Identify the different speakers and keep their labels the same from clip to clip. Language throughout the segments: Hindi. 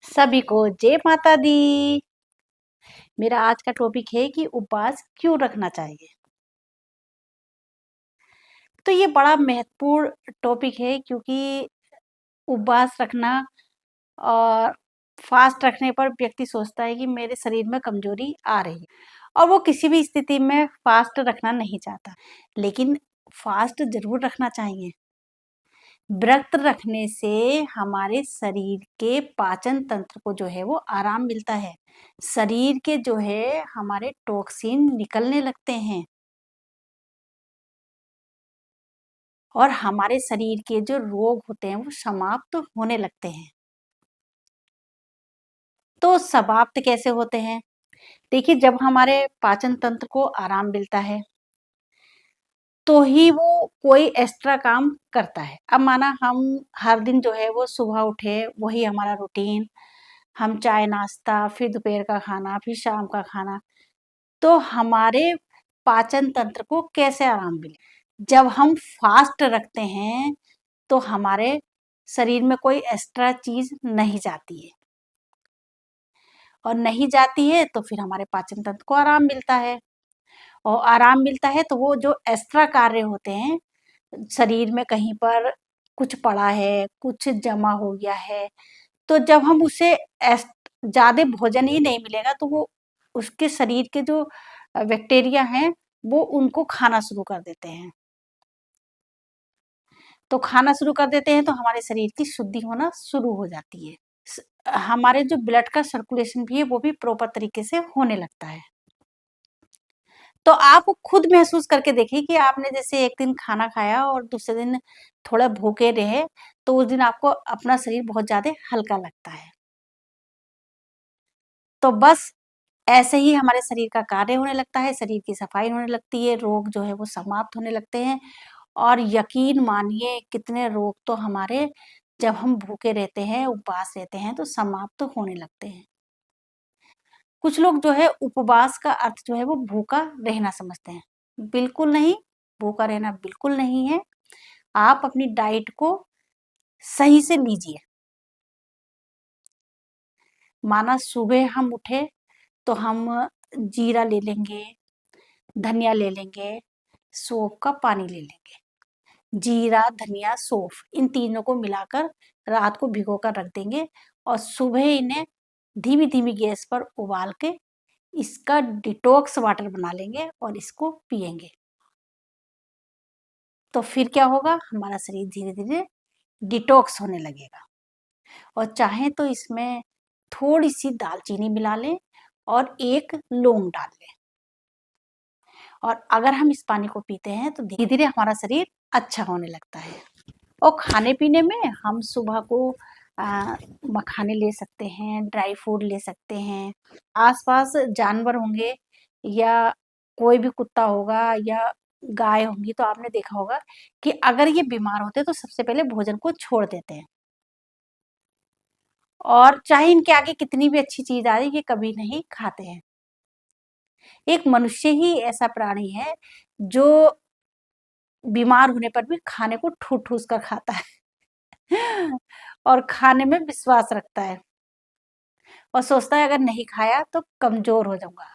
Speaker 1: सभी को जय माता दी। मेरा आज का टॉपिक है कि उपवास क्यों रखना चाहिए। तो ये बड़ा महत्वपूर्ण टॉपिक है क्योंकि उपवास रखना और फास्ट रखने पर व्यक्ति सोचता है कि मेरे शरीर में कमजोरी आ रही है और वो किसी भी स्थिति में फास्ट रखना नहीं चाहता। लेकिन फास्ट जरूर रखना चाहिए। व्रत रखने से हमारे शरीर के पाचन तंत्र को जो है वो आराम मिलता है। शरीर के जो है हमारे टॉक्सिन निकलने लगते हैं और हमारे शरीर के जो रोग होते हैं वो समाप्त होने लगते हैं। तो समाप्त कैसे होते हैं? देखिए, जब हमारे पाचन तंत्र को आराम मिलता है तो ही वो कोई एक्स्ट्रा काम करता है। अब माना हम हर दिन जो है वो सुबह उठे, वही हमारा रूटीन, हम चाय नाश्ता, फिर दोपहर का खाना, फिर शाम का खाना, तो हमारे पाचन तंत्र को कैसे आराम मिले? जब हम फास्ट रखते हैं तो हमारे शरीर में कोई एक्स्ट्रा चीज नहीं जाती है और नहीं जाती है तो फिर हमारे पाचन तंत्र को आराम मिलता है और आराम मिलता है तो वो जो एक्स्ट्रा कार्य होते हैं शरीर में कहीं पर कुछ पड़ा है, कुछ जमा हो गया है, तो जब हम उसे ज़्यादा भोजन ही नहीं मिलेगा तो वो उसके शरीर के जो बैक्टीरिया हैं, वो उनको खाना शुरू कर देते हैं। तो खाना शुरू कर देते हैं तो हमारे शरीर की शुद्धि होना शुरू हो जाती है। स हमारे जो ब्लड का सर्कुलेशन भी है वो भी प्रॉपर तरीके से होने लगता है। तो आप खुद महसूस करके देखिए कि आपने जैसे एक दिन खाना खाया और दूसरे दिन थोड़ा भूखे रहे, तो उस दिन आपको अपना शरीर बहुत ज़्यादा हल्का लगता है। तो बस ऐसे ही हमारे शरीर का कार्य होने लगता है, शरीर की सफाई होने लगती है, रोग जो है वो समाप्त होने लगते हैं और यकीन मानिए कितने रोग तो हमारे जब हम भूखे रहते हैं, उपवास रहते हैं तो समाप्त होने लगते हैं। कुछ लोग जो है उपवास का अर्थ जो है वो भूखा रहना समझते हैं। बिल्कुल नहीं, भूखा रहना बिल्कुल नहीं है। आप अपनी डाइट को सही से लीजिए। माना सुबह हम उठे तो हम जीरा ले लेंगे, धनिया ले लेंगे, सौंफ का पानी ले लेंगे। जीरा, धनिया, सौंफ इन तीनों को मिलाकर रात को भिगो कर रख देंगे और सुबह इन्हें धीमी-धीमी गैस पर उबाल के इसका डिटॉक्स वाटर बना लेंगे और इसको पिएँगे। तो फिर क्या होगा? हमारा शरीर धीरे-धीरे डिटॉक्स होने लगेगा और चाहें तो इसमें थोड़ी-सी दालचीनी मिला लें और 1 लौंग डाल लें और अगर हम इस पानी को पीते हैं तो धीरे-धीरे हमारा शरीर अच्छा होने लगता है। और खाने-पीने में हम सुबह को मखाने ले सकते हैं, ड्राई फ्रूट ले सकते हैं। आस-पास जानवर होंगे या कोई भी कुत्ता होगा या गाय होंगी तो आपने देखा होगा कि अगर ये बीमार होते हैं तो सबसे पहले भोजन को छोड़ देते हैं और चाहे इनके आगे कितनी भी अच्छी चीज़ आ जाए ये कभी नहीं खाते हैं। एक मनुष्य ही ऐसा प्राणी है जो बीमार होने पर भी खाने को ठूस-ठूस कर खाता है और खाने में विश्वास रखता है और सोचता है अगर नहीं खाया तो कमज़ोर हो जाऊँगा।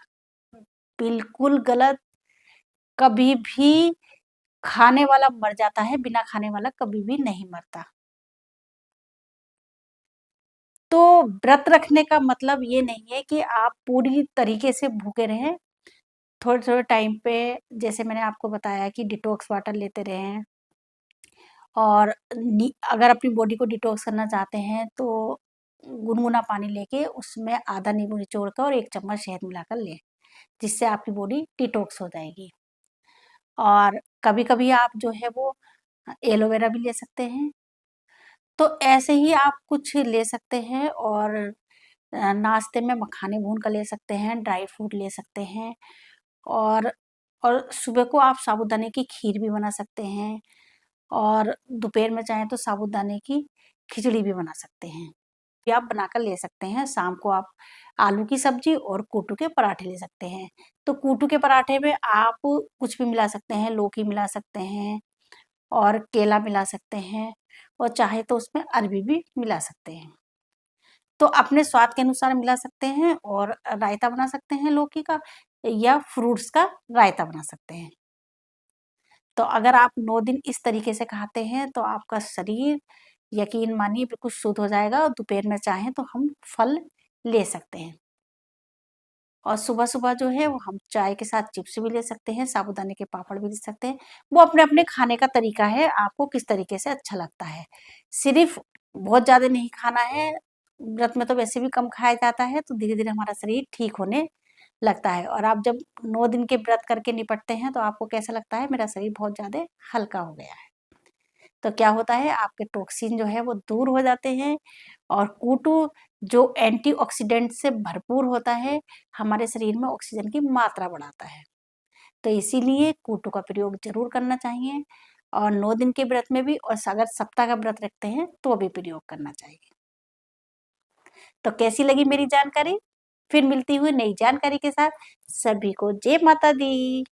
Speaker 1: बिल्कुल गलत, कभी भी खाने वाला मर जाता है, बिना खाने वाला कभी भी नहीं मरता। तो व्रत रखने का मतलब ये नहीं है कि आप पूरी तरीके से भूखे रहें, थोड़े-थोड़े टाइम पे जैसे मैंने आपको बताया कि डिटॉक्स वाटर लेते रहें और अगर अपनी बॉडी को डिटॉक्स करना चाहते हैं तो गुनगुना पानी लेके उसमें आधा नींबू निचोड़ कर और 1 चम्मच शहद मिलाकर लें, जिससे आपकी बॉडी डिटॉक्स हो जाएगी। और कभी-कभी आप जो है वो एलोवेरा भी ले सकते हैं। तो ऐसे ही आप कुछ ले सकते हैं और नाश्ते में मखाने भून कर ले सकते हैं, ड्राई फ्रूट ले सकते हैं और सुबह को आप साबूदाने की खीर भी बना सकते हैं और दोपहर में चाहें तो साबूदाने की खिचड़ी भी बना सकते हैं। ये आप बनाकर ले सकते हैं, शाम को आप आलू की सब्ज़ी और कूटू के पराठे ले सकते हैं। तो कूटू के पराठे में आप कुछ भी मिला सकते हैं, लौकी मिला सकते हैं और केला मिला सकते हैं और चाहे तो उसमें अरबी भी मिला सकते हैं। तो अपने स्वाद के अनुसार मिला सकते हैं और रायता बना सकते हैं लौकी का या फ्रूट्स का रायता बना सकते हैं। तो अगर आप 9 दिन इस तरीके से खाते हैं तो आपका शरीर यकीन मानिए बिल्कुल शुद्ध हो जाएगा और दोपहर में चाहें तो हम फल ले सकते हैं। और सुबह-सुबह जो है वो हम चाय के साथ चिप्स भी ले सकते हैं, साबूदाने के पापड़ भी ले सकते हैं। वो अपने-अपने खाने का तरीका है, आपको किस तरीके से अच्छा लगता है। सिर्फ़ बहुत ज़्यादा नहीं खाना है, व्रत में तो वैसे भी कम खाया जाता है, तो धीरे-धीरे हमारा शरीर ठीक होने लगता है और आप जब 9 दिन के व्रत करके निपटते हैं, तो आपको कैसा लगता है, मेरा शरीर बहुत ज़्यादा हल्का हो गया है। तो क्या होता है, आपके टॉक्सिन जो है वो दूर हो जाते हैं और कूटू जो एंटीऑक्सीडेंट से भरपूर होता है, हमारे शरीर में ऑक्सीजन की मात्रा बढ़ाता है। तो इसीलिए कूटू का प्रयोग ज़रूर करना चाहिए और 9 दिन के व्रत में भी और अगर सप्ताह का व्रत रखते हैं, तो भी प्रयोग करना चाहिए। तो कैसी लगी मेरी जानकारी? फिर मिलती हूँ नई जानकारी के साथ। सभी को जय माता दी।